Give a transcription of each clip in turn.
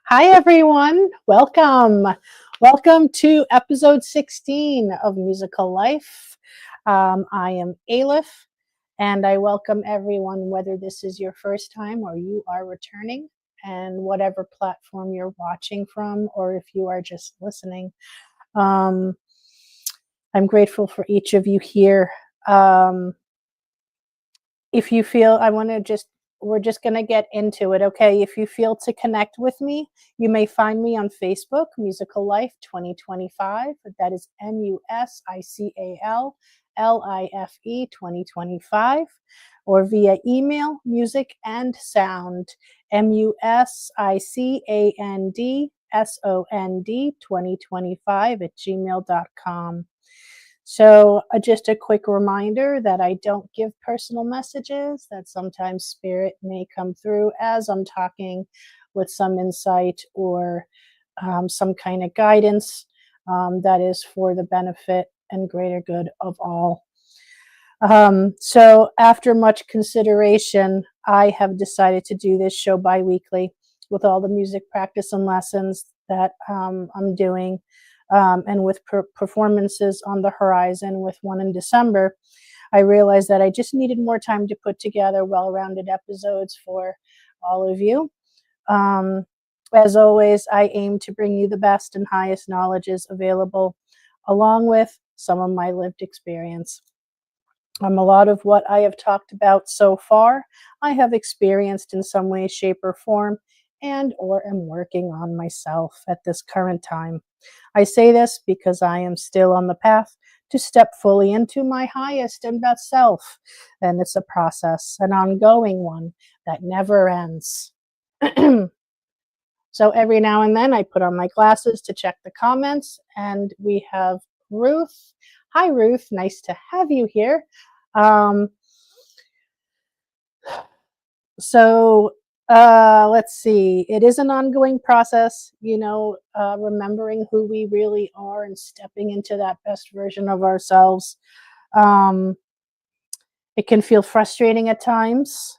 Hi, everyone. Welcome. Welcome to episode 16 of Musical Life. I am Elif, and I welcome everyone, whether this is your first time or you are returning, and whatever platform you're watching from, or if you are just listening. I'm grateful for each of you here. If you feel, we're just going to get into it, okay? If you feel to connect with me, you may find me on Facebook, Musical Life 2025. That is MUSICALLIFE 2025, or via email, music and sound, MUSICANDSOND2025 @gmail.com. So just a quick reminder that I don't give personal messages, that sometimes spirit may come through as I'm talking with some insight or some kind of guidance that is for the benefit and greater good of all. So after much consideration, I have decided to do this show bi-weekly with all the music practice and lessons that I'm doing. And with performances on the horizon, with one in December, I realized that I just needed more time to put together well-rounded episodes for all of you. As always, I aim to bring you the best and highest knowledges available, along with some of my lived experience. A lot of what I have talked about so far, I have experienced in some way, shape, or form, and or am working on myself at this current time. I say this because I am still on the path to step fully into my highest and best self. And it's a process, an ongoing one that never ends. So every now and then I put on my glasses to check the comments, and we have Ruth. Hi, Ruth. Nice to have you here. Let's see. It is an ongoing process, remembering who we really are and stepping into that best version of ourselves. It can feel frustrating at times,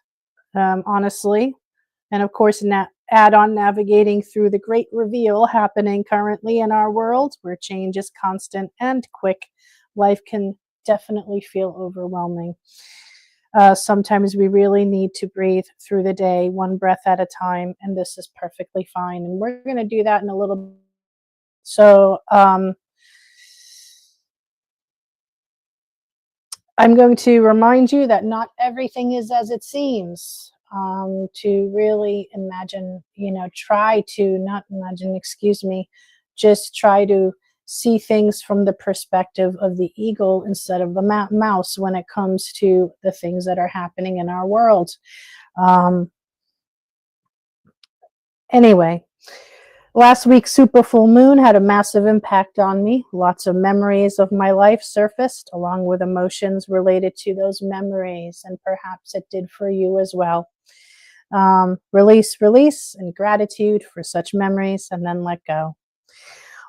honestly. And of course, add on navigating through the great reveal happening currently in our world, where change is constant and quick. Life can definitely feel overwhelming. Sometimes we really need to breathe through the day, one breath at a time, and this is perfectly fine. And we're going to do that in a little bit. So I'm going to remind you that not everything is as it seems. To really imagine, just try to see things from the perspective of the eagle instead of the mouse when it comes to the things that are happening in our world. Anyway, last week's super full moon had a massive impact on me. Lots of memories of my life surfaced, along with emotions related to those memories, and perhaps it did for you as well. Release, and gratitude for such memories, and then let go.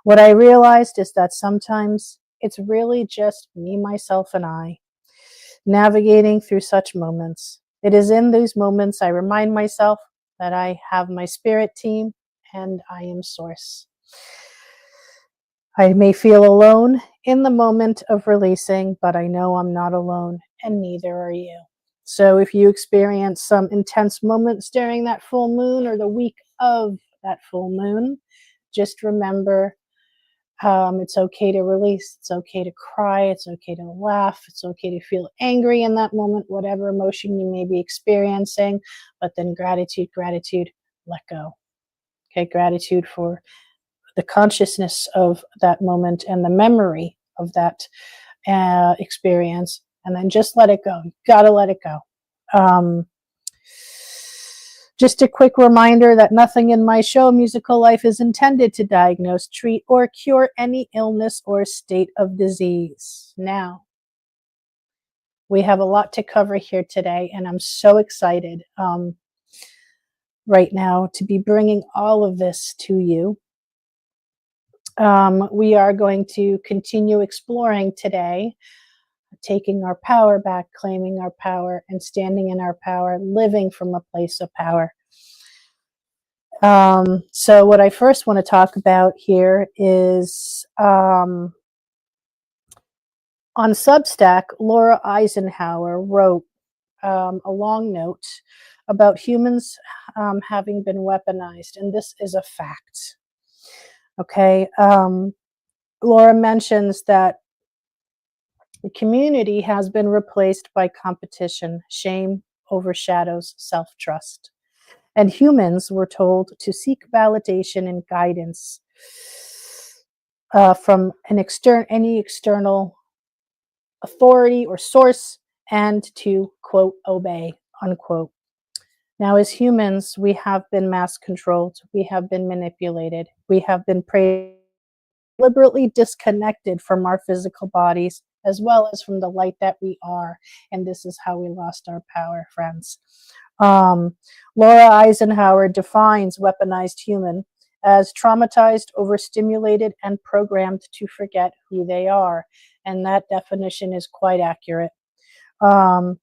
What I realized is that sometimes it's really just me, myself, and I navigating through such moments. It is in these moments I remind myself that I have my spirit team and I am source. I may feel alone in the moment of releasing, but I know I'm not alone, and neither are you. So if you experience some intense moments during that full moon or the week of that full moon, just remember it's okay to release. It's okay to cry. It's okay to laugh. It's okay to feel angry in that moment, whatever emotion you may be experiencing. But then gratitude, let go. Okay, gratitude for the consciousness of that moment and the memory of that experience. And then just let it go. You gotta let it go. Just a quick reminder that nothing in my show, Musical Life, is intended to diagnose, treat, or cure any illness or state of disease. Now, we have a lot to cover here today, and I'm so excited right now to be bringing all of this to you. We are going to continue exploring today, taking our power back, claiming our power, and standing in our power, living from a place of power. So what I first want to talk about here is on Substack, Laura Eisenhower wrote a long note about humans having been weaponized, and this is a fact. Okay, Laura mentions that the community has been replaced by competition. Shame overshadows self-trust. And humans were told to seek validation and guidance from any external authority or source, and to, quote, obey, unquote. Now, as humans, we have been mass controlled, we have been manipulated, we have been deliberately disconnected from our physical bodies as well as from the light that we are. And this is how we lost our power, friends. Laura Eisenhower defines weaponized human as traumatized, overstimulated, and programmed to forget who they are. And that definition is quite accurate. Laura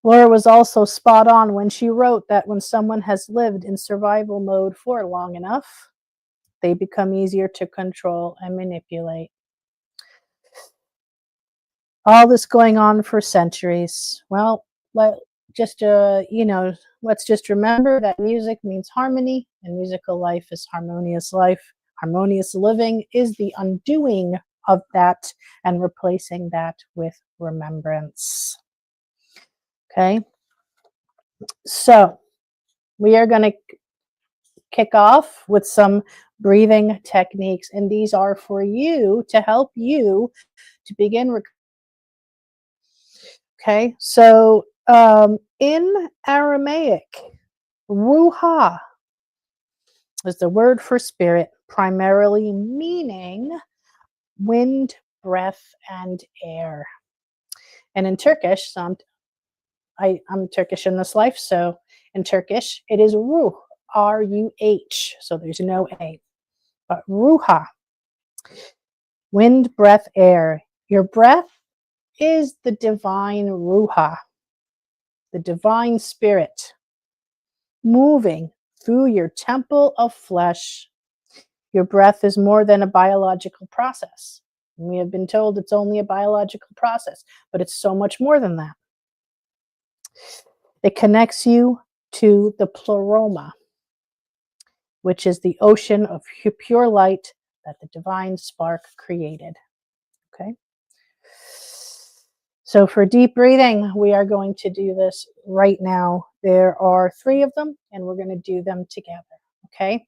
was also spot on when she wrote that when someone has lived in survival mode for long enough, they become easier to control and manipulate. All this going on for centuries. Well, let's just remember that music means harmony, and musical life is harmonious life. Harmonious living is the undoing of that and replacing that with remembrance. Okay, so we are going to kick off with some breathing techniques, and these are for you to help you to begin. Okay, so in Aramaic, ruha is the word for spirit, primarily meaning wind, breath, and air. And in Turkish, I'm Turkish in this life, so in Turkish, it is ruh, R-U-H, so there's no A. But ruha, wind, breath, air. Your breath is the divine ruha, the divine spirit, moving through your temple of flesh. Your breath is more than a biological process. We have been told it's only a biological process, but it's so much more than that. It connects you to the pleroma, which is the ocean of pure light that the divine spark created. Okay? So for deep breathing, we are going to do this right now. There are 3 of them, and we're going to do them together. Okay?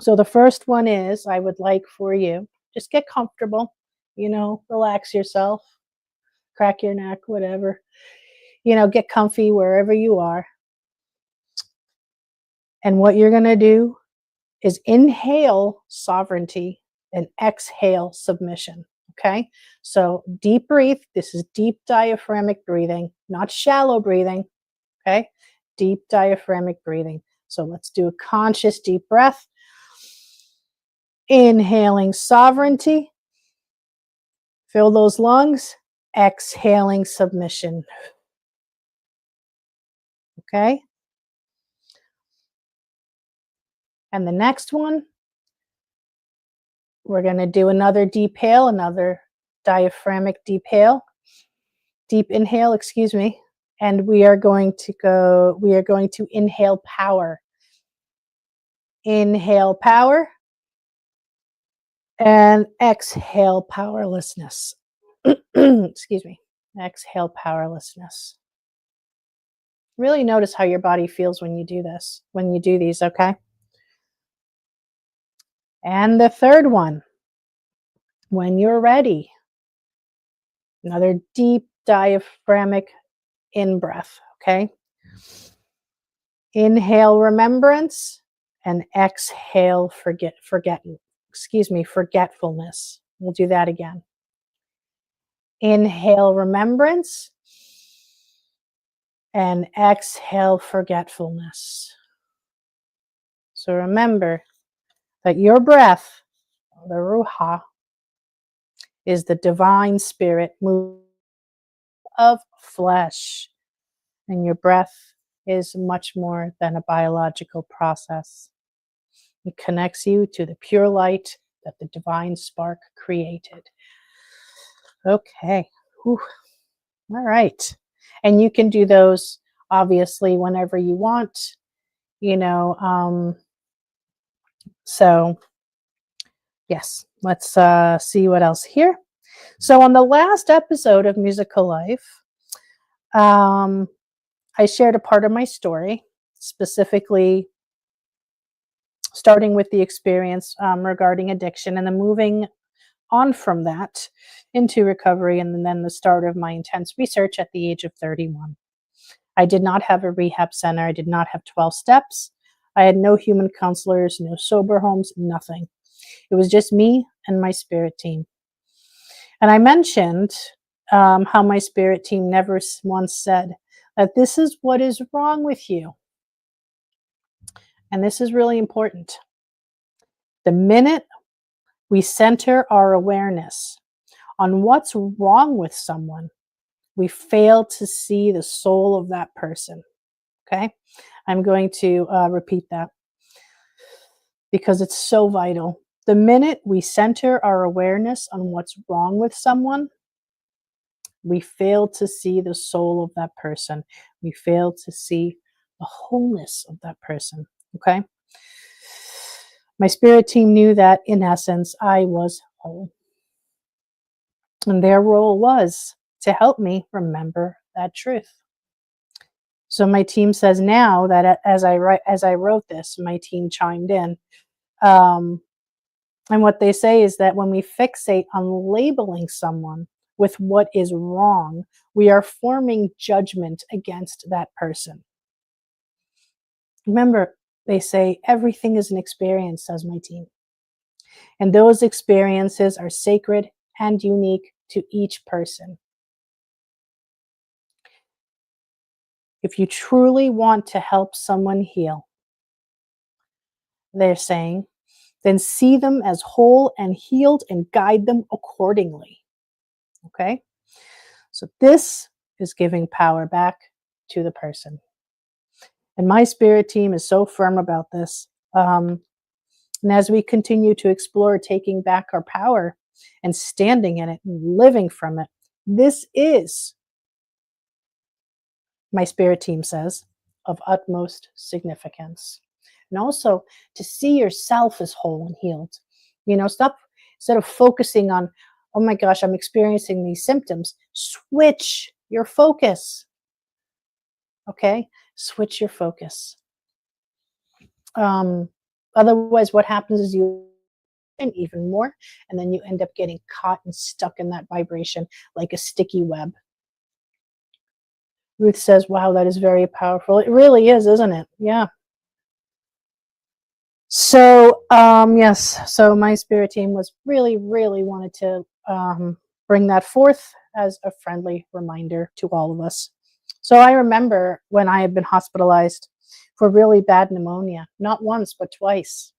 So the first one is, I would like for you, just get comfortable, relax yourself, crack your neck, whatever, get comfy wherever you are. And what you're going to do is inhale sovereignty and exhale submission. Okay, so deep breathe. This is deep diaphragmic breathing, not shallow breathing. Okay, deep diaphragmic breathing. So let's do a conscious deep breath. Inhaling sovereignty. Fill those lungs. Exhaling submission. Okay, and the next one, we're going to do another deep inhale, another diaphragmic deep inhale, excuse me. And we are going to inhale power. Inhale power and exhale powerlessness. Excuse me. Exhale powerlessness. Really notice how your body feels when you do this, when you do these, okay? And the third one, when you're ready, another deep diaphragmic in-breath, okay? Inhale remembrance and exhale forgetfulness. We'll do that again. Inhale remembrance and exhale forgetfulness. So remember that your breath, the ruha, is the divine spirit move of flesh, and your breath is much more than a biological process. It connects you to the pure light that the divine spark created. Okay. Whew. All right. And you can do those obviously whenever you want, you know. So yes, let's see what else here. So on the last episode of Musical Life, I shared a part of my story, specifically starting with the experience regarding addiction and then moving on from that into recovery, and then the start of my intense research at the age of 31. I did not have a rehab center. I did not have 12 steps. I had no human counselors, no sober homes, nothing. It was just me and my spirit team. And I mentioned how my spirit team never once said that this is what is wrong with you. And this is really important. The minute we center our awareness on what's wrong with someone, we fail to see the soul of that person. Okay? I'm going to repeat that because it's so vital. The minute we center our awareness on what's wrong with someone, we fail to see the soul of that person. We fail to see the wholeness of that person. Okay? My spirit team knew that, in essence, I was whole. And their role was to help me remember that truth. So my team says now that as I wrote this, my team chimed in. And what they say is that when we fixate on labeling someone with what is wrong, we are forming judgment against that person. Remember, they say everything is an experience, says my team. And those experiences are sacred and unique to each person. If you truly want to help someone heal, they're saying, then see them as whole and healed and guide them accordingly. Okay? So this is giving power back to the person. And my spirit team is so firm about this. And as we continue to explore taking back our power and standing in it and living from it, this is, my spirit team says, of utmost significance. And also to see yourself as whole and healed. You know, stop, instead of focusing on, oh my gosh, I'm experiencing these symptoms, switch your focus. Okay? Switch your focus. Otherwise, what happens is you even more, and then you end up getting caught and stuck in that vibration like a sticky web. Ruth says, wow, that is very powerful. It really is, isn't it? Yeah. So, yes, so my spirit team was really wanted to bring that forth as a friendly reminder to all of us. So I remember when I had been hospitalized for really bad pneumonia, not once, but twice.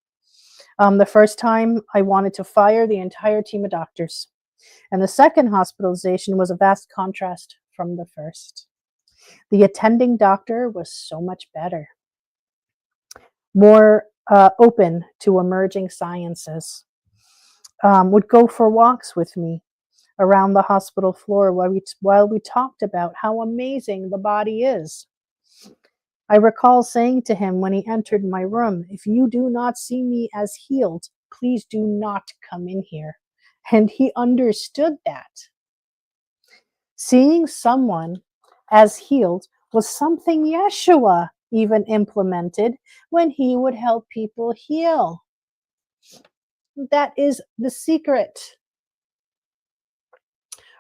The first time I wanted to fire the entire team of doctors. And the second hospitalization was a vast contrast from the first. The attending doctor was so much better, more open to emerging sciences, would go for walks with me around the hospital floor while we talked about how amazing the body is. I recall saying to him when he entered my room, if you do not see me as healed, please do not come in here. And he understood that. Seeing someone as healed was something Yeshua even implemented when he would help people heal. That is the secret.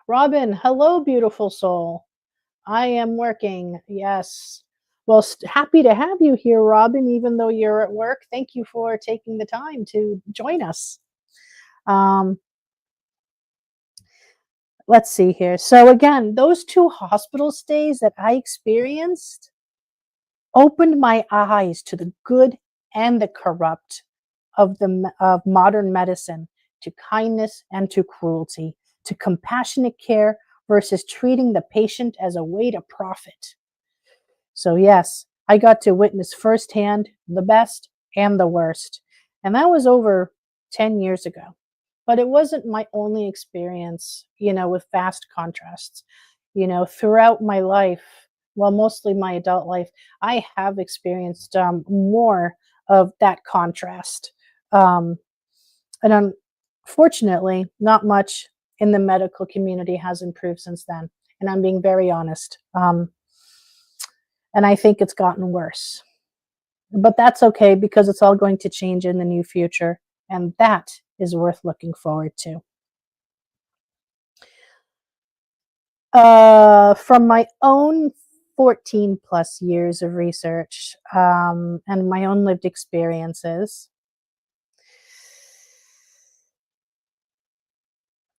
Robin, hello, beautiful soul. I am working. Yes. Well, happy to have you here, Robin, even though you're at work. Thank you for taking the time to join us. Let's see here. So again, those 2 hospital stays that I experienced opened my eyes to the good and the corrupt of modern medicine, to kindness and to cruelty, to compassionate care versus treating the patient as a way to profit. So yes, I got to witness firsthand the best and the worst. And that was over 10 years ago. But it wasn't my only experience, with vast contrasts. Throughout my life, well, mostly my adult life, I have experienced more of that contrast. And unfortunately, not much in the medical community has improved since then. And I'm being very honest. And I think it's gotten worse. But that's okay because it's all going to change in the new future. And that is worth looking forward to. From my own 14 plus years of research and my own lived experiences,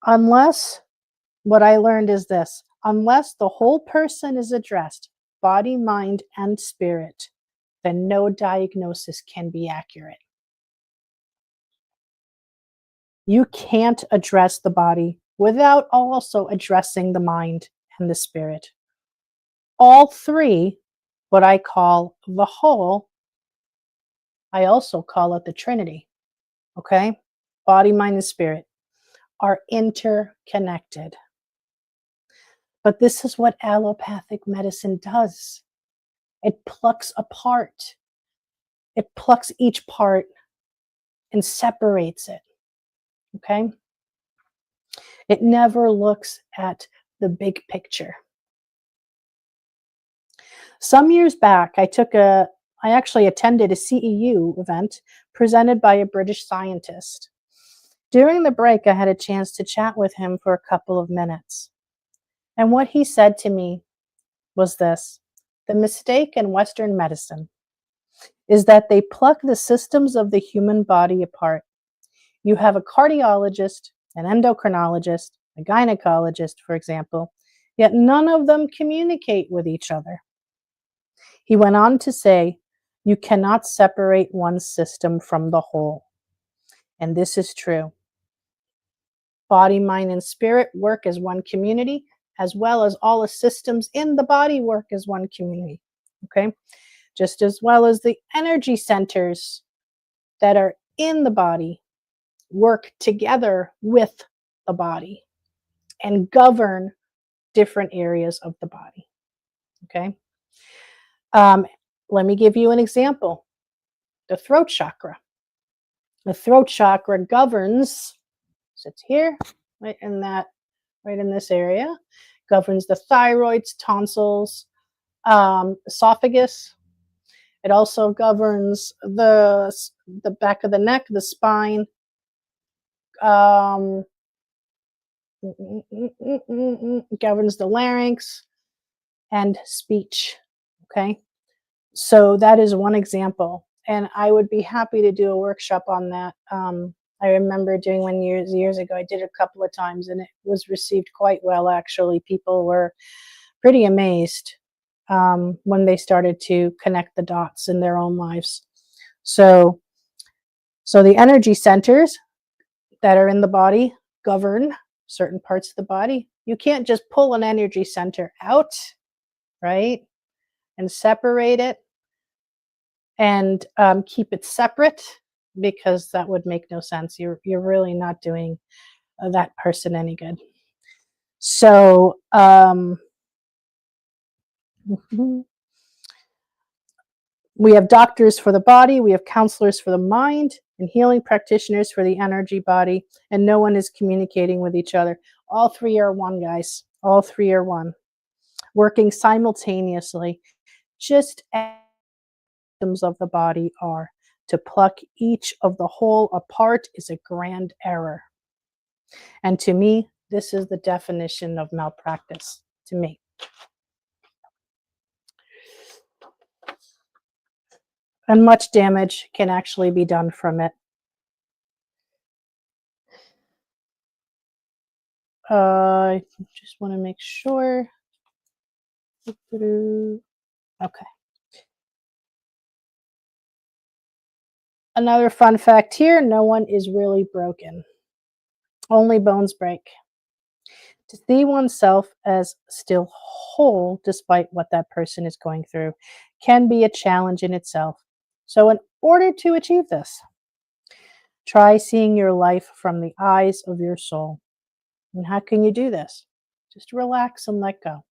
what I learned is this: unless the whole person is addressed, body, mind, and spirit, then no diagnosis can be accurate. You can't address the body without also addressing the mind and the spirit. All three, what I call the whole, I also call it the Trinity. Okay? Body, mind, and spirit are interconnected. But this is what allopathic medicine does. It plucks apart. It plucks each part and separates it. Okay? It never looks at the big picture. Some years back, I actually attended a CEU event presented by a British scientist. During the break, I had a chance to chat with him for a couple of minutes. And what he said to me was this: the mistake in Western medicine is that they pluck the systems of the human body apart. You have a cardiologist, an endocrinologist, a gynecologist, for example, yet none of them communicate with each other. He went on to say, you cannot separate one system from the whole. And this is true. Body, mind, and spirit work as one community, as well as all the systems in the body work as one community. Okay? Just as well as the energy centers that are in the body work together with the body and govern different areas of the body. Okay? Let me give you an example. The throat chakra. The throat chakra governs, sits here, right in this area, governs the thyroids, tonsils, esophagus. It also governs the back of the neck, the spine, governs the larynx and speech. Okay, so that is one example, and I would be happy to do a workshop on that. I remember doing one years ago. I did it a couple of times, and it was received quite well. Actually, people were pretty amazed when they started to connect the dots in their own lives. So the energy centers that are in the body govern certain parts of the body. You can't just pull an energy center out, right, and separate it and keep it separate, because that would make no sense. You're really not doing that person any good. So we have doctors for the body, we have counselors for the mind, and healing practitioners for the energy body, and no one is communicating with each other. All three are one, guys. All three are one, working simultaneously, just as systems of the body are. To pluck each of the whole apart is a grand error. And to me, this is the definition of malpractice, to me. And much damage can actually be done from it. I just want to make sure. Okay. Another fun fact here: no one is really broken. Only bones break. To see oneself as still whole despite what that person is going through can be a challenge in itself. So, in order to achieve this, try seeing your life from the eyes of your soul. And how can you do this? Just relax and let go.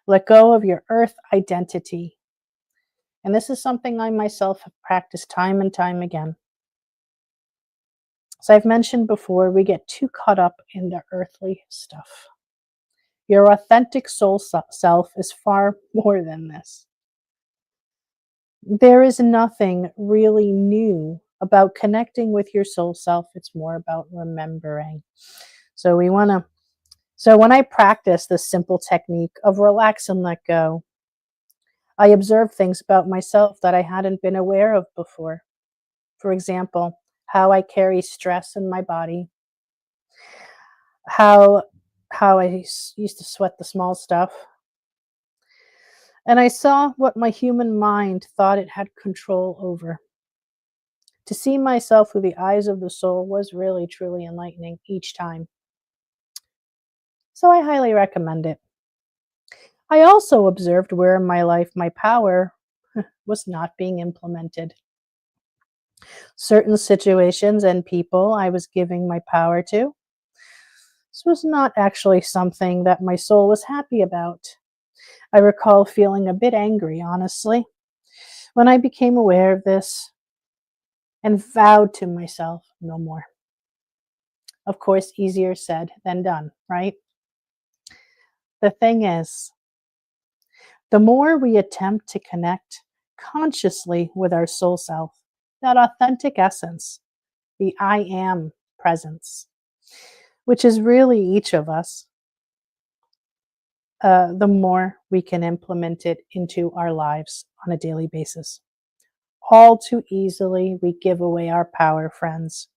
Let go of your earth identity. And this is something I myself have practiced time and time again. As I've mentioned before, we get too caught up in the earthly stuff. Your authentic soul self is far more than this. There is nothing really new about connecting with your soul self. It's more about remembering. So when I practice this simple technique of relax and let go, I observe things about myself that I hadn't been aware of before. For example, how I carry stress in my body, how used to sweat the small stuff. And I saw what my human mind thought it had control over. To see myself through the eyes of the soul was really, truly enlightening each time. So I highly recommend it. I also observed where in my life my power was not being implemented. Certain situations and people I was giving my power to. This was not actually something that my soul was happy about. I recall feeling a bit angry, honestly, when I became aware of this and vowed to myself no more. Of course, easier said than done, right? The thing is, the more we attempt to connect consciously with our soul self, that authentic essence, the I am presence, which is really each of us, the more we can implement it into our lives on a daily basis. All too easily, we give away our power, friends,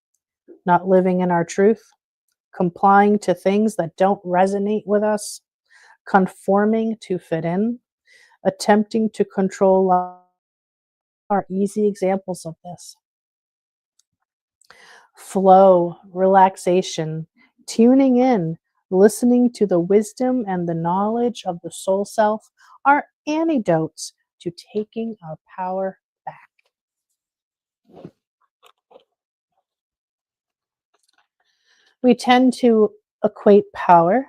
not living in our truth, complying to things that don't resonate with us, conforming to fit in, attempting to control are easy examples of this. Flow, relaxation, tuning in, listening to the wisdom and the knowledge of the soul self are antidotes to taking our power back. We tend to equate power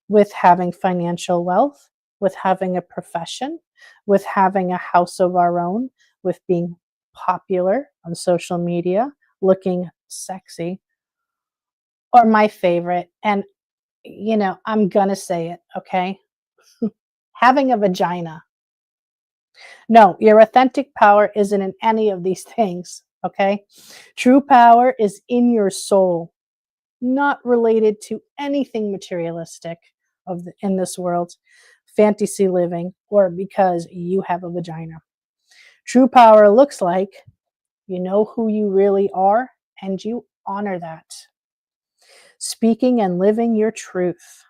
with having financial wealth, with having a profession, with having a house of our own, with being popular on social media, looking sexy, or my favorite, and I'm gonna say it, okay? Having a vagina. No, your authentic power isn't in any of these things, okay? True power is in your soul, not related to anything materialistic in this world, fantasy living, or because you have a vagina. True power looks like you know who you really are and you honor that. Speaking and living your truth.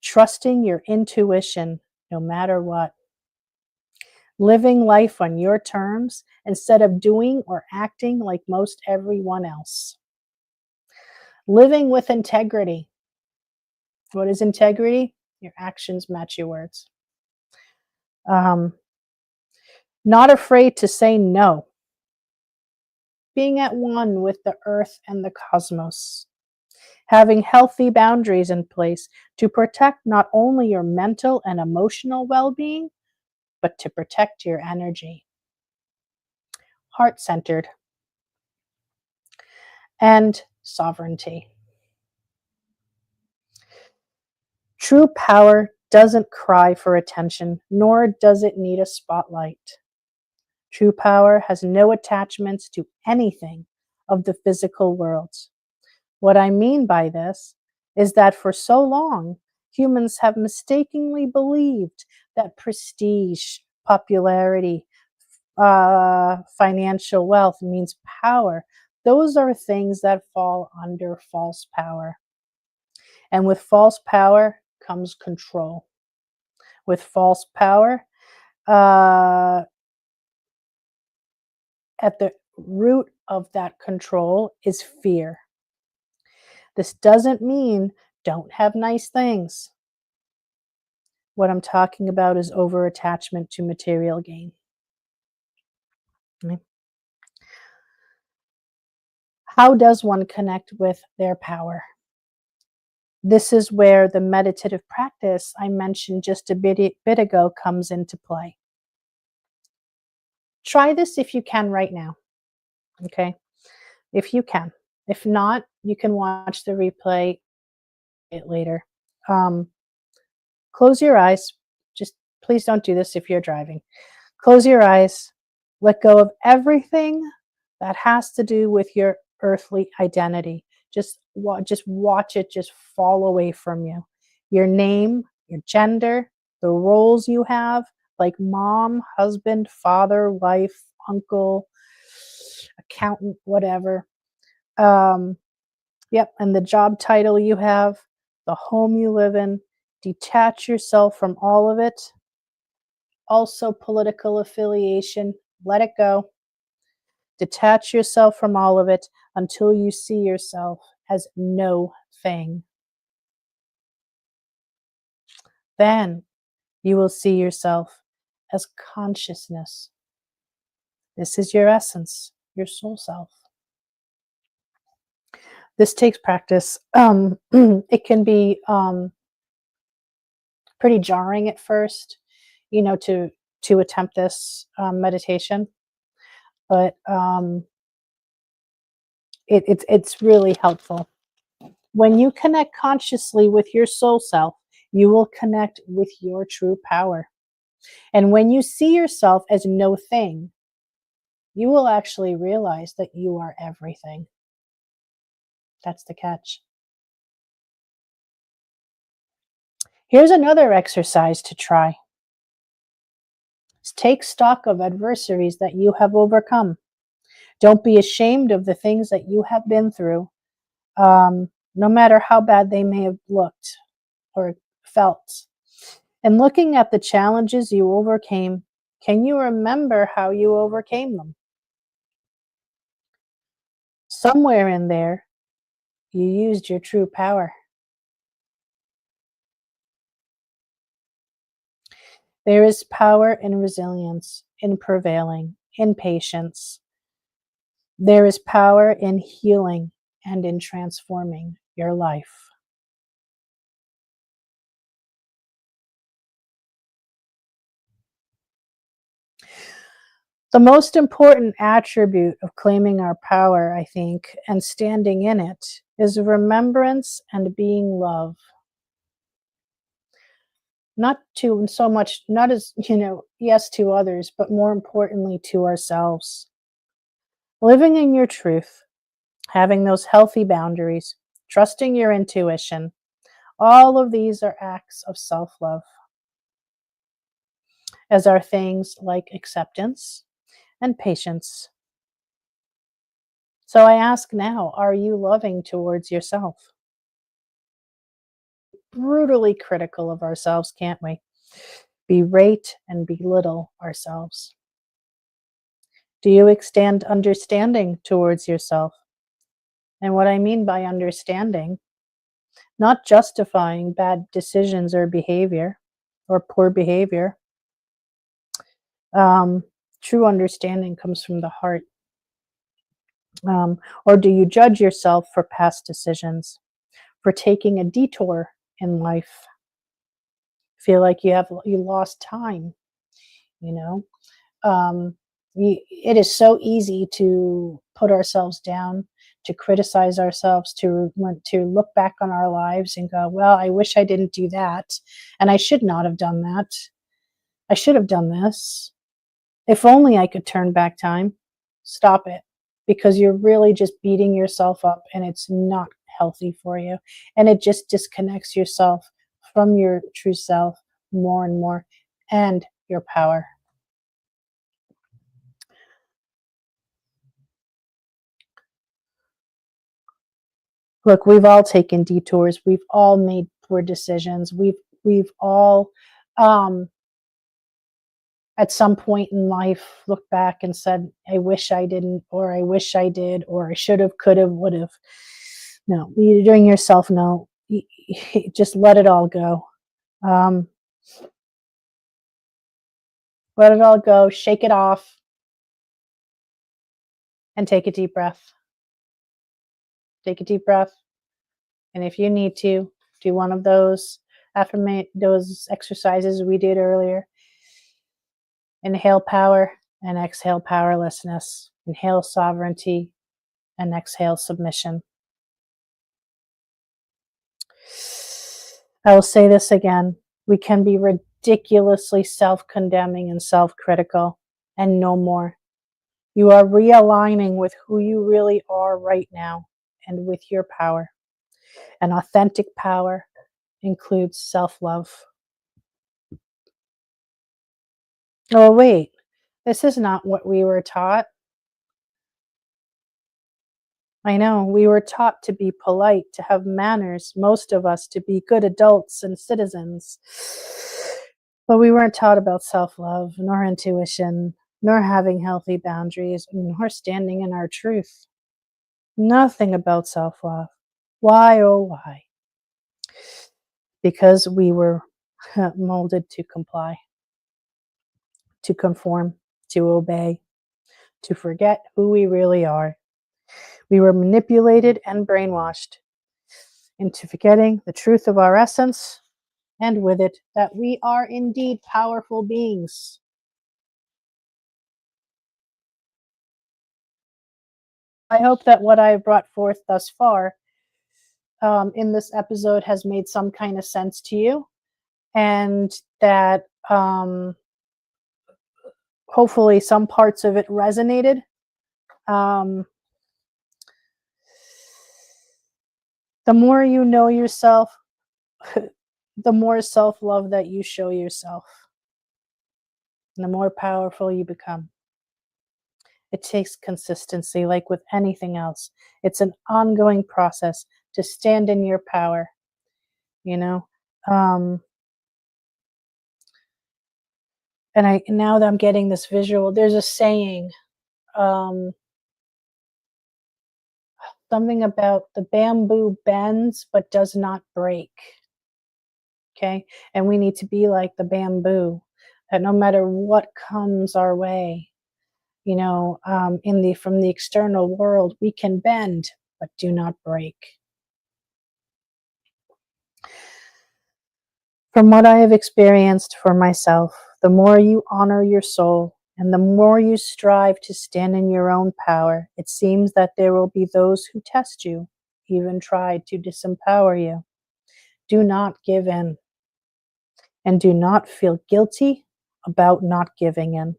Trusting your intuition no matter what. Living life on your terms instead of doing or acting like most everyone else. Living with integrity. What is integrity? Your actions match your words. Not afraid to say no. Being at one with the earth and the cosmos. Having healthy boundaries in place to protect not only your mental and emotional well-being, but to protect your energy. Heart-centered. And sovereignty. True power doesn't cry for attention, nor does it need a spotlight. True power has no attachments to anything of the physical world. What I mean by this is that for so long, humans have mistakenly believed that prestige, popularity, financial wealth means power. Those are things that fall under false power. And with false power comes control. With false power, at the root of that control is fear. This doesn't mean don't have nice things. What I'm talking about is over attachment to material gain. Okay? How does one connect with their power? This is where the meditative practice I mentioned just a bit ago comes into play. Try this if you can right now, okay? If you can. If not, you can watch the replay later. Close your eyes. Just please don't do this if you're driving. Close your eyes. Let go of everything that has to do with your earthly identity. Just watch it just fall away from you. Your name, your gender, the roles you have, like mom, husband, father, wife, uncle, accountant, whatever. Yep, and the job title you have, the home you live in. Detach yourself from all of it. Also, political affiliation, let it go. Detach yourself from all of it until you see yourself as no thing. Then you will see yourself as consciousness. This is your essence, your soul self. This takes practice. It can be pretty jarring at first, to attempt this meditation, but it's really helpful. When you connect consciously with your soul self, you will connect with your true power. And when you see yourself as no thing, you will actually realize that you are everything. That's the catch. Here's another exercise to try. Take stock of adversities that you have overcome. Don't be ashamed of the things that you have been through, no matter how bad they may have looked or felt. And looking at the challenges you overcame, can you remember how you overcame them? Somewhere in there, you used your true power. There is power in resilience, in prevailing, in patience. There is power in healing and in transforming your life. The most important attribute of claiming our power, I think, and standing in it is remembrance and being love. Not to so much, not as, yes to others, but more importantly to ourselves. Living in your truth, having those healthy boundaries, trusting your intuition, all of these are acts of self-love, as are things like acceptance and patience. So I ask now, are you loving towards yourself? Brutally critical of ourselves, can't we? Berate and belittle ourselves. Do you extend understanding towards yourself? And what I mean by understanding, not justifying bad decisions or behavior or poor behavior. True understanding comes from the heart. Or do you judge yourself for past decisions, for taking a detour in life? Feel like you lost time, you know? It is so easy to put ourselves down, to criticize ourselves, to look back on our lives and go, well, I wish I didn't do that. And I should not have done that. I should have done this. If only I could turn back time. Stop it, because you're really just beating yourself up and it's not healthy for you. And it just disconnects yourself from your true self more and more, and your power. Look, we've all taken detours. We've all made poor decisions. We've all, at some point in life, looked back and said, I wish I didn't, or I wish I did, or I should have, could have, would have. No, you're doing yourself no. Just let it all go. Let it all go. Shake it off. And take a deep breath. Take a deep breath. And if you need to, do one of those those exercises we did earlier. Inhale power and exhale powerlessness. Inhale sovereignty and exhale submission. I will say this again. We can be ridiculously self-condemning and self-critical, and no more. You are realigning with who you really are right now and with your power. And authentic power includes self-love. Oh, wait. This is not what we were taught. I know, we were taught to be polite, to have manners, most of us to be good adults and citizens. But we weren't taught about self-love, nor intuition, nor having healthy boundaries, nor standing in our truth. Nothing about self-love. Why, oh why? Because we were molded to comply, to conform, to obey, to forget who we really are. We were manipulated and brainwashed into forgetting the truth of our essence, and with it, that we are indeed powerful beings. I hope that what I have brought forth thus far in this episode has made some kind of sense to you, and that hopefully some parts of it resonated. The more you know yourself, the more self-love that you show yourself, and the more powerful you become. It takes consistency, like with anything else. It's an ongoing process to stand in your power, you know. And now that I'm getting this visual, there's a saying, something about the bamboo bends but does not break. Okay, and we need to be like the bamboo, that no matter what comes our way, you know, from the external world, we can bend but do not break. From what I have experienced for myself, the more you honor your soul and the more you strive to stand in your own power, it seems that there will be those who test you, even try to disempower you. Do not give in, and do not feel guilty about not giving in.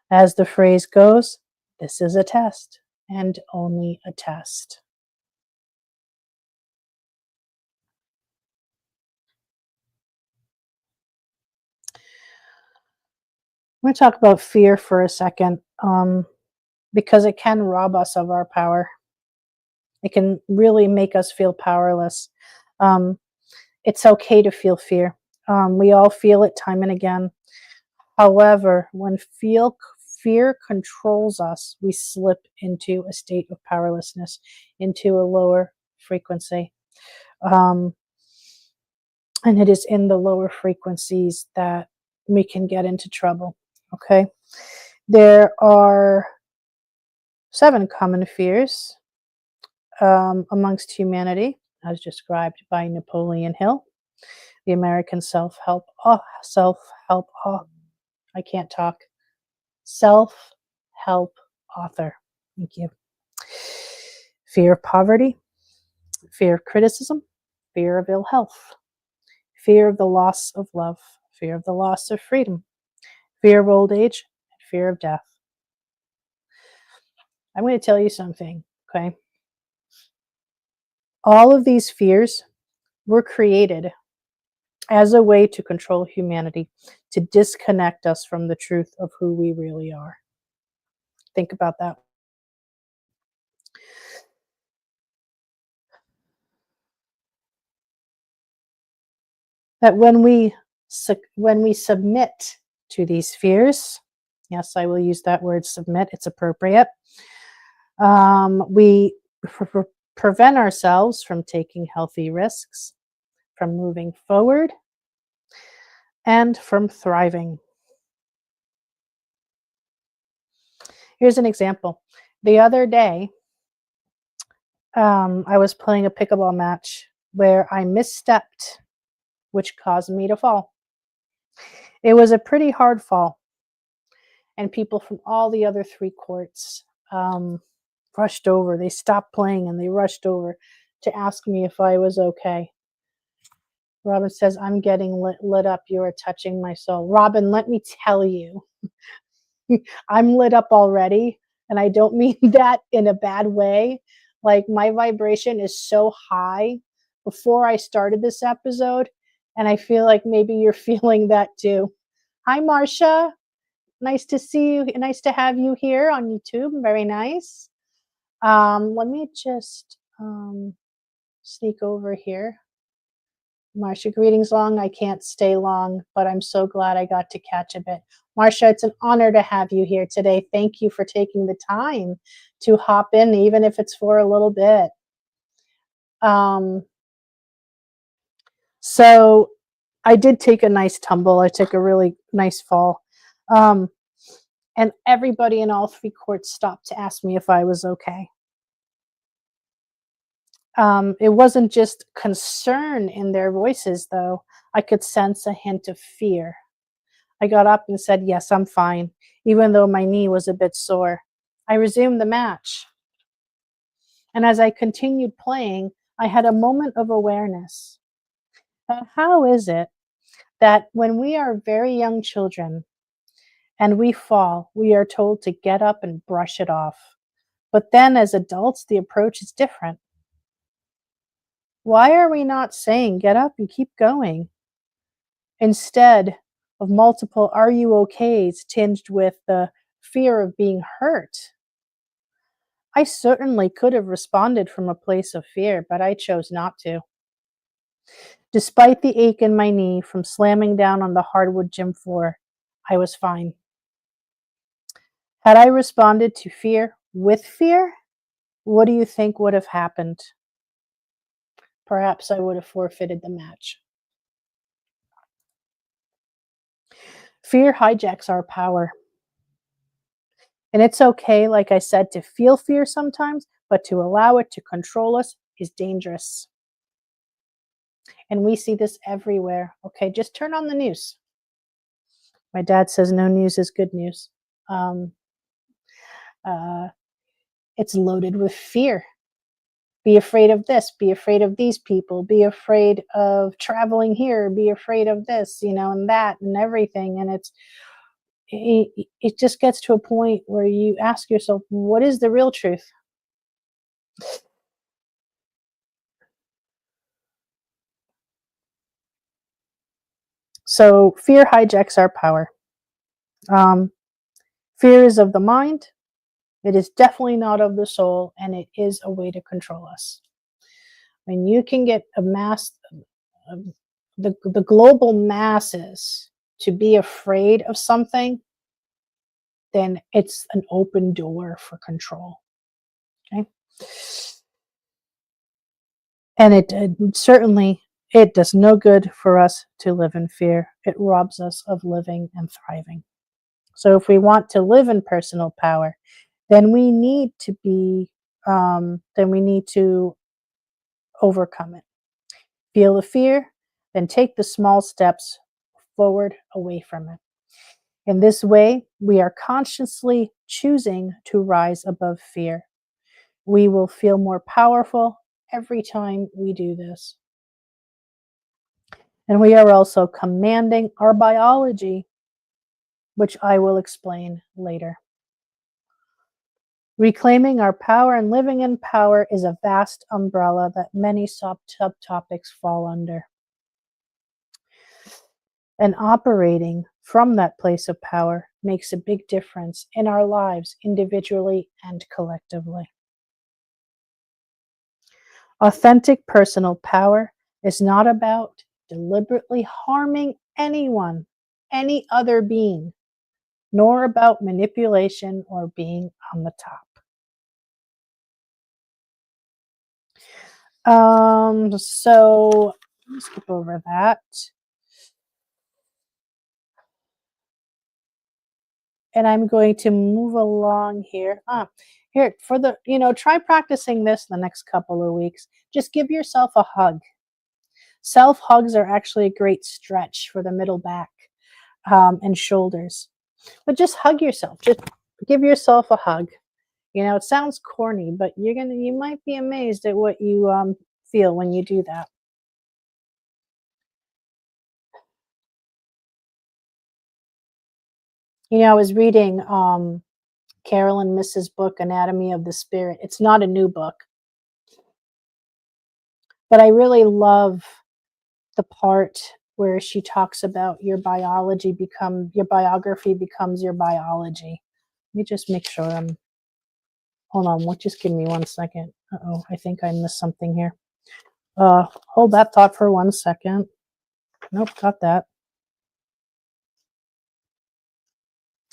As the phrase goes, this is a test, and only a test. I'm going to talk about fear for a second, because it can rob us of our power. It can really make us feel powerless. It's okay to feel fear. We all feel it time and again. However, when fear controls us, we slip into a state of powerlessness, into a lower frequency. And it is in the lower frequencies that we can get into trouble. Okay? There are 7 common fears amongst humanity, as described by Napoleon Hill, the American self-help author. Thank you. Fear of poverty, fear of criticism, fear of ill health, fear of the loss of love, fear of the loss of freedom, fear of old age, and fear of death. I'm going to tell you something, okay? All of these fears were created as a way to control humanity, to disconnect us from the truth of who we really are. Think about that. That when we submit to these fears, yes, I will use that word submit, it's appropriate, we prevent ourselves from taking healthy risks, from moving forward, and from thriving. Here's an example. The other day, I was playing a pickleball match where I misstepped, which caused me to fall. It was a pretty hard fall, and people from all the other 3 courts rushed over. They stopped playing and they rushed over to ask me if I was okay. Robin says, I'm getting lit up. You are touching my soul. Robin, let me tell you, I'm lit up already, and I don't mean that in a bad way. Like, my vibration is so high before I started this episode, and I feel like maybe you're feeling that too. Hi, Marcia. Nice to see you. Nice to have you here on YouTube. Very nice. Let me just sneak over here. Marcia, greetings long. I can't stay long, but I'm so glad I got to catch a bit. Marcia, it's an honor to have you here today. Thank you for taking the time to hop in, even if it's for a little bit. So I did take a nice tumble. I took a really nice fall. And everybody in all 3 courts stopped to ask me if I was okay. It wasn't just concern in their voices, though. I could sense a hint of fear. I got up and said, yes, I'm fine, even though my knee was a bit sore. I resumed the match. And as I continued playing, I had a moment of awareness. How is it that when we are very young children and we fall, we are told to get up and brush it off? But then as adults, the approach is different. Why are we not saying, get up and keep going? Instead of multiple "are you okays" tinged with the fear of being hurt. I certainly could have responded from a place of fear, but I chose not to. Despite the ache in my knee from slamming down on the hardwood gym floor, I was fine. Had I responded to fear with fear, what do you think would have happened? Perhaps I would have forfeited the match. Fear hijacks our power. And it's okay, like I said, to feel fear sometimes, but to allow it to control us is dangerous. And we see this everywhere. Okay, just turn on the news. My dad says no news is good news. It's loaded with fear. Be afraid of this, be afraid of these people, be afraid of traveling here, be afraid of this, and that and everything. And it just gets to a point where you ask yourself, what is the real truth? So fear hijacks our power. Fear is of the mind. It is definitely not of the soul, and it is a way to control us. When you can get the global masses to be afraid of something, then it's an open door for control. Okay? And it certainly, it does no good for us to live in fear. It robs us of living and thriving. So if we want to live in personal power, then we need to overcome it. Feel the fear, then take the small steps forward away from it. In this way, we are consciously choosing to rise above fear. We will feel more powerful every time we do this. And we are also commanding our biology, which I will explain later. Reclaiming our power and living in power is a vast umbrella that many subtopics fall under. And operating from that place of power makes a big difference in our lives, individually and collectively. Authentic personal power is not about deliberately harming anyone, any other being, nor about manipulation or being on the top. So let's skip over that. And I'm going to move along here. Here for the, try practicing this the next couple of weeks. Just give yourself a hug. Self hugs are actually a great stretch for the middle back and shoulders. But just hug yourself. Just give yourself a hug. It sounds corny, but you might be amazed at what you feel when you do that. I was reading Carolyn Miss's book, Anatomy of the Spirit. It's not a new book, but I really love the part where she talks about your biography becomes your biology. Let me just make sure hold on, just give me 1 second. Uh-oh, I think I missed something here. Hold that thought for 1 second. Nope, got that.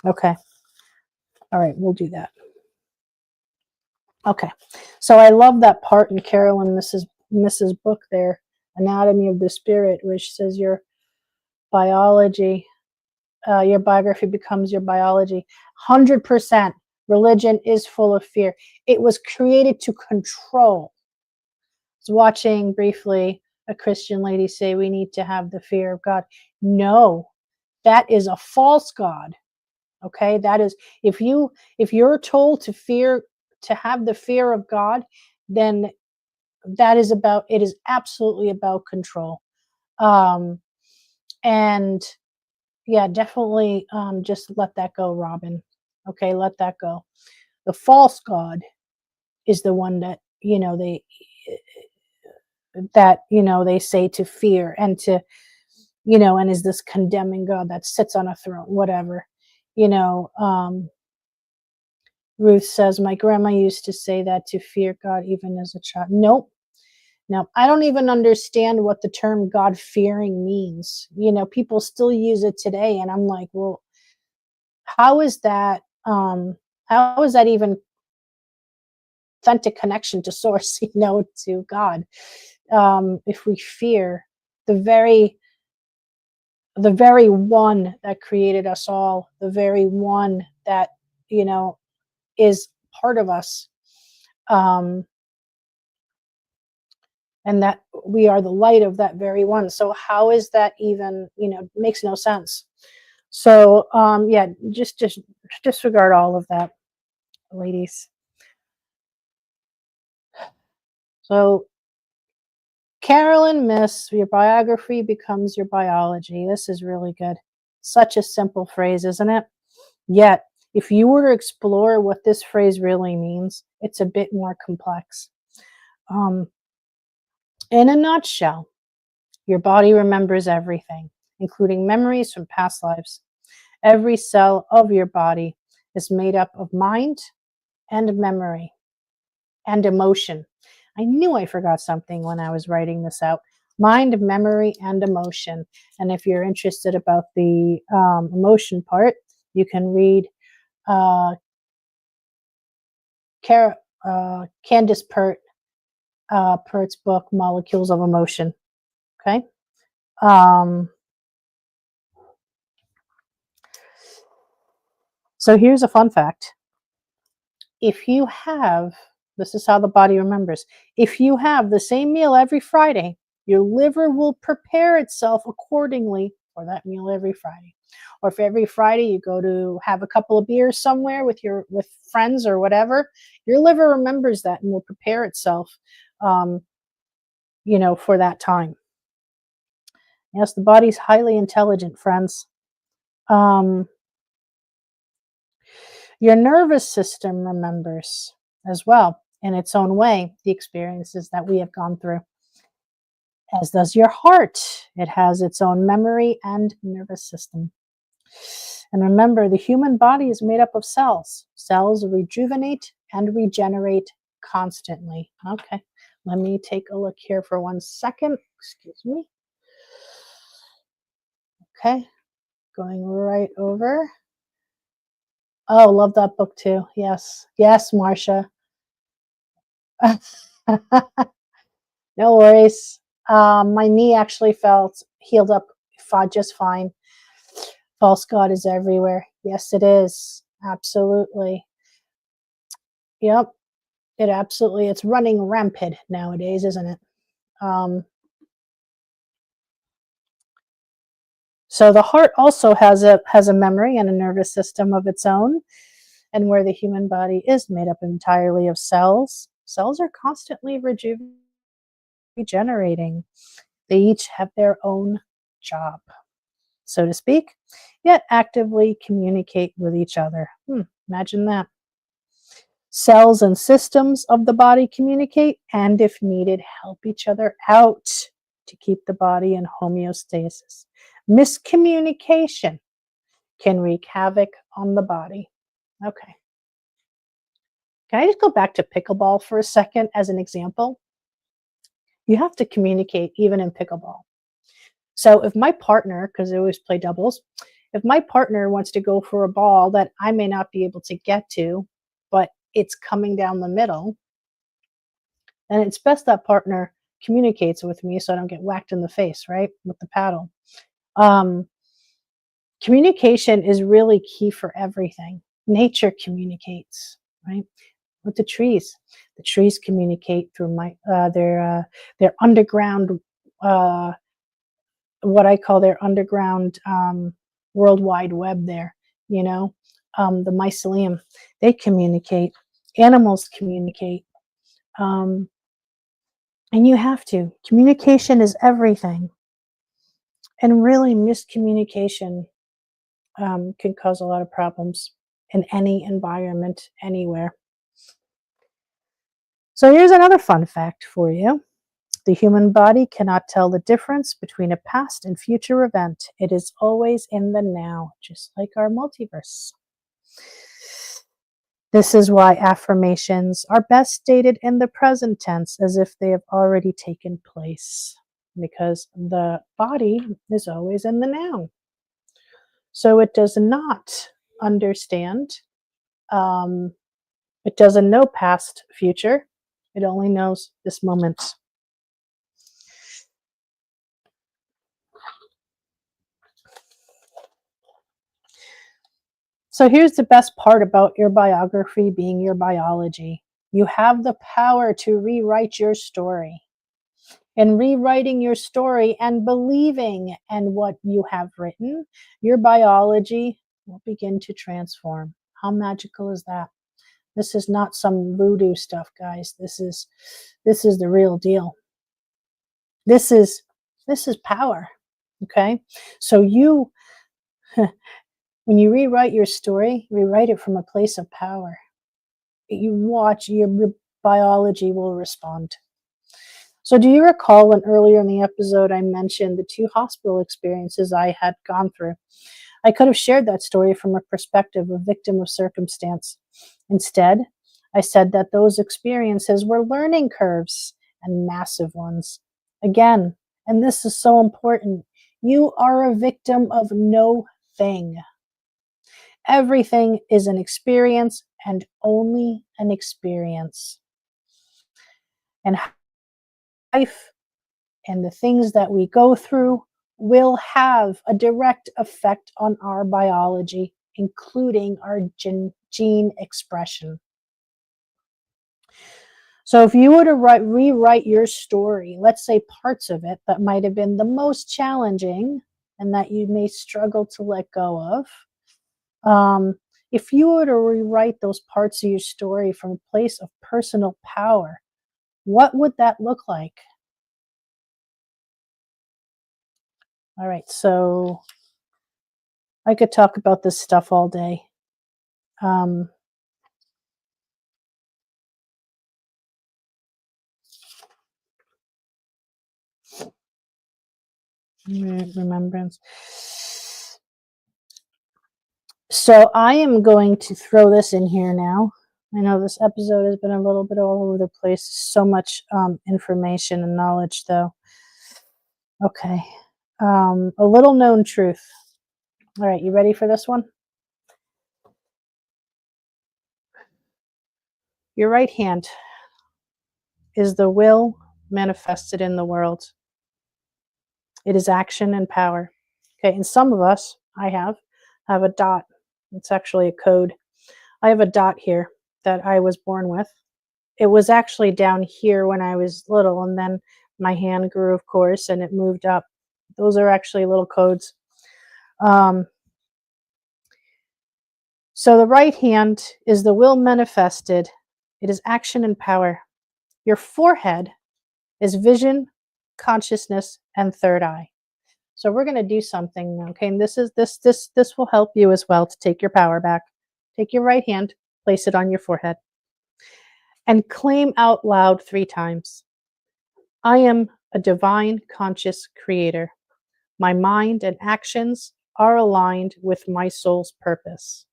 Okay. All right, we'll do that. Okay. So I love that part in Carolyn Miss's book there, Anatomy of the Spirit, which says your biography becomes your biology. 100%. Religion is full of fear. It was created to control. I was watching briefly a Christian lady say we need to have the fear of God. No, that is a false God. Okay, that is if you're told to have the fear of God, then it is absolutely about control. And yeah, definitely just let that go, Robin. Okay, let that go. The false God is the one that they say to fear and to and is this condemning God that sits on a throne, whatever. Ruth says, my grandma used to say that to fear God even as a child. Nope. Now, I don't even understand what the term God-fearing means. People still use it today, and I'm like, well, how is that even authentic connection to source, to God? If we fear the very one that created us all, the very one that, is part of us, and that we are the light of that very one. So how is that even, makes no sense. So yeah, just disregard all of that, ladies. So Carolyn Miss, your biography becomes your biology. This is really good. Such a simple phrase, isn't it? Yet, if you were to explore what this phrase really means, it's a bit more complex. In a nutshell, your body remembers everything, including memories from past lives. Every cell of your body is made up of mind and memory and emotion. I knew I forgot something when I was writing this out. Mind, memory, and emotion. And if you're interested about the emotion part, you can read Candace Pert's book, Molecules of Emotion. Okay. So here's a fun fact. This is how the body remembers. If you have the same meal every Friday, your liver will prepare itself accordingly for that meal every Friday. Or if every Friday you go to have a couple of beers somewhere with friends or whatever, your liver remembers that and will prepare itself, for that time. Yes, the body's highly intelligent, friends. Your nervous system remembers as well, in its own way, the experiences that we have gone through. As does your heart. It has its own memory and nervous system. And remember, the human body is made up of cells. Cells rejuvenate and regenerate constantly. Okay, let me take a look here for 1 second. Excuse me. Okay, going right over. Oh, love that book too. Yes, Marcia. No worries. My knee actually felt healed up just fine. False God is everywhere. Yes, it is. Absolutely. Yep. It's running rampant nowadays, isn't it? So the heart also has a memory and a nervous system of its own. And where the human body is made up entirely of cells, cells are constantly regenerating. They each have their own job, so to speak, yet actively communicate with each other. Imagine that. Cells and systems of the body communicate and, if needed, help each other out to keep the body in homeostasis. Miscommunication can wreak havoc on the body. Okay. Can I just go back to pickleball for a second as an example? You have to communicate even in pickleball. So if my partner, because I always play doubles, if my partner wants to go for a ball that I may not be able to get to, but it's coming down the middle, then it's best that partner communicates with me so I don't get whacked in the face, right, with the paddle. Communication is really key for everything. Nature communicates, right? With the trees. The trees communicate through their underground, what I call their underground World Wide Web there, the mycelium. They communicate. Animals communicate. And you have to. Communication is everything. And really, miscommunication can cause a lot of problems in any environment, anywhere. So here's another fun fact for you. The human body cannot tell the difference between a past and future event. It is always in the now, just like our multiverse. This is why affirmations are best stated in the present tense as if they have already taken place, because the body is always in the now. So it does not understand, it doesn't know past, future. It only knows this moment. So here's the best part about your biography being your biology. You have the power to rewrite your story. In rewriting your story and believing in what you have written, your biology will begin to transform. How magical is that? This is not some voodoo stuff, guys. This is the real deal. This is power. Okay? So when you rewrite your story, rewrite it from a place of power. You watch, your biology will respond. So do you recall when earlier in the episode I mentioned the 2 hospital experiences I had gone through? I could have shared that story from a perspective of victim of circumstance. Instead, I said that those experiences were learning curves, and massive ones. Again, and this is so important, you are a victim of no thing. Everything is an experience and only an experience. And life and the things that we go through will have a direct effect on our biology, including our gene expression. So if you were to rewrite your story, let's say parts of it that might have been the most challenging and that you may struggle to let go of, if you were to rewrite those parts of your story from a place of personal power, what would that look like? All right, so I could talk about this stuff all day. Remembrance. So I am going to throw this in here now. I know this episode has been a little bit all over the place. So much information and knowledge, though. Okay. A little known truth. All right, you ready for this one? Your right hand is the will, manifested in the world. It is action and power. Okay, and some of us, I have a dot. It's actually a code. I have a dot here that I was born with. It was actually down here when I was little, and then my hand grew, of course, and it moved up. Those are actually little codes. So the right hand is the will manifested. It is action and power. Your forehead is vision, consciousness, and third eye. So we're going to do something now, okay? And this will help you as well to take your power back. Take your right hand, place it on your forehead, and claim out loud 3 times. I am a divine conscious creator. My mind and actions are aligned with my soul's purpose.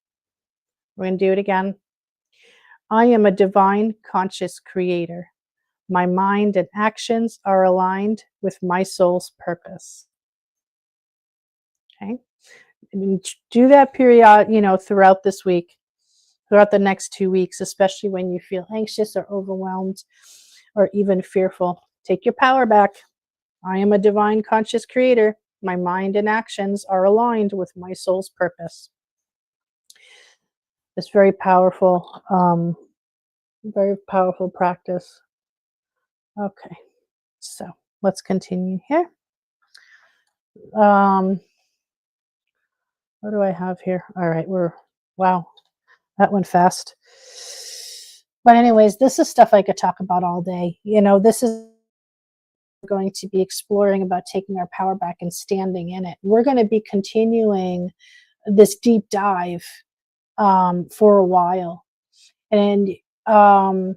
We're going to do it again. I am a divine conscious creator. My mind and actions are aligned with my soul's purpose. Okay? And do that period, throughout this week, throughout the next 2 weeks, especially when you feel anxious or overwhelmed or even fearful. Take your power back. I am a divine conscious creator. My mind and actions are aligned with my soul's purpose. It's very powerful practice. Okay, so let's continue here. What do I have here? All right, wow, that went fast. But anyways, this is stuff I could talk about all day. This is going to be exploring about taking our power back and standing in it. We're going to be continuing this deep dive for a while. And, and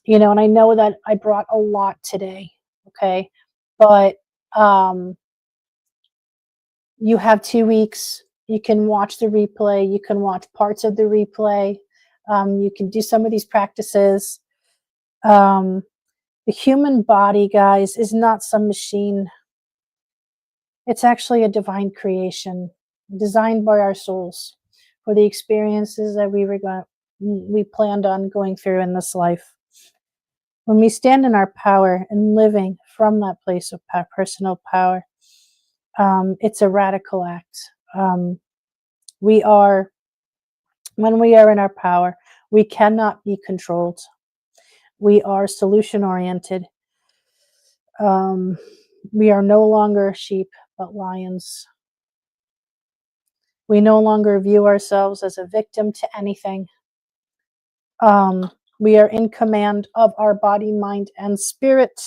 I know that I brought a lot today, okay? But you have 2 weeks. You can watch the replay. You can watch parts of the replay. You can do some of these practices. The human body, guys, is not some machine. It's actually a divine creation designed by our souls for the experiences that we planned on going through in this life. When we stand in our power and living from that place of personal power, it's a radical act. When we are in our power, we cannot be controlled. We are solution-oriented. We are no longer sheep, but lions. We no longer view ourselves as a victim to anything. We are in command of our body, mind, and spirit,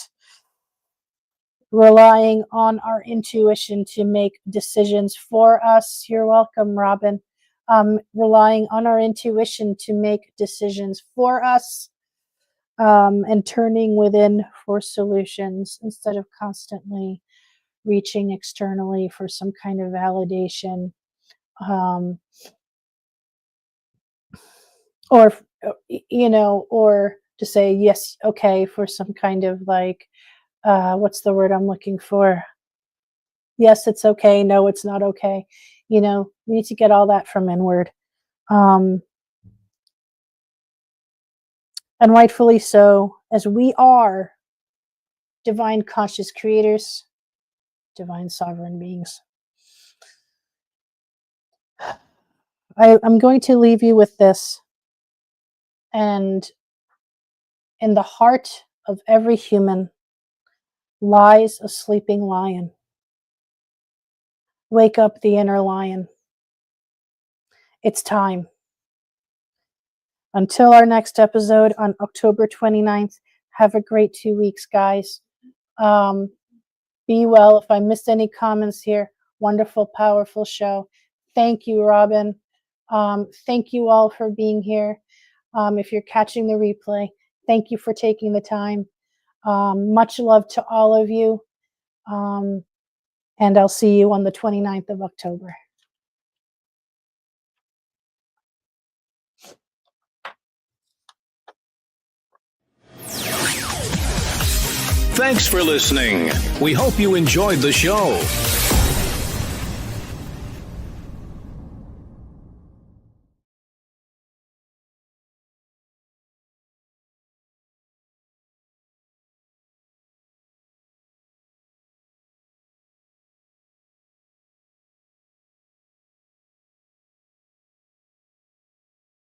relying on our intuition to make decisions for us. You're welcome, Robin. Relying on our intuition to make decisions for us. And turning within for solutions instead of constantly reaching externally for some kind of validation, or to say yes, okay, for some kind of what's the word I'm looking for? Yes, it's okay. No, it's not okay. We need to get all that from inward. And rightfully so, as we are divine conscious creators, divine sovereign beings. I'm going to leave you with this. And in the heart of every human lies a sleeping lion. Wake up the inner lion. It's time. Until our next episode on October 29th, have a great 2 weeks, guys. Be well. If I missed any comments here, wonderful, powerful show. Thank you, Robin. Thank you all for being here. If you're catching the replay, thank you for taking the time. Much love to all of you. And I'll see you on the 29th of October. Thanks for listening. We hope you enjoyed the show.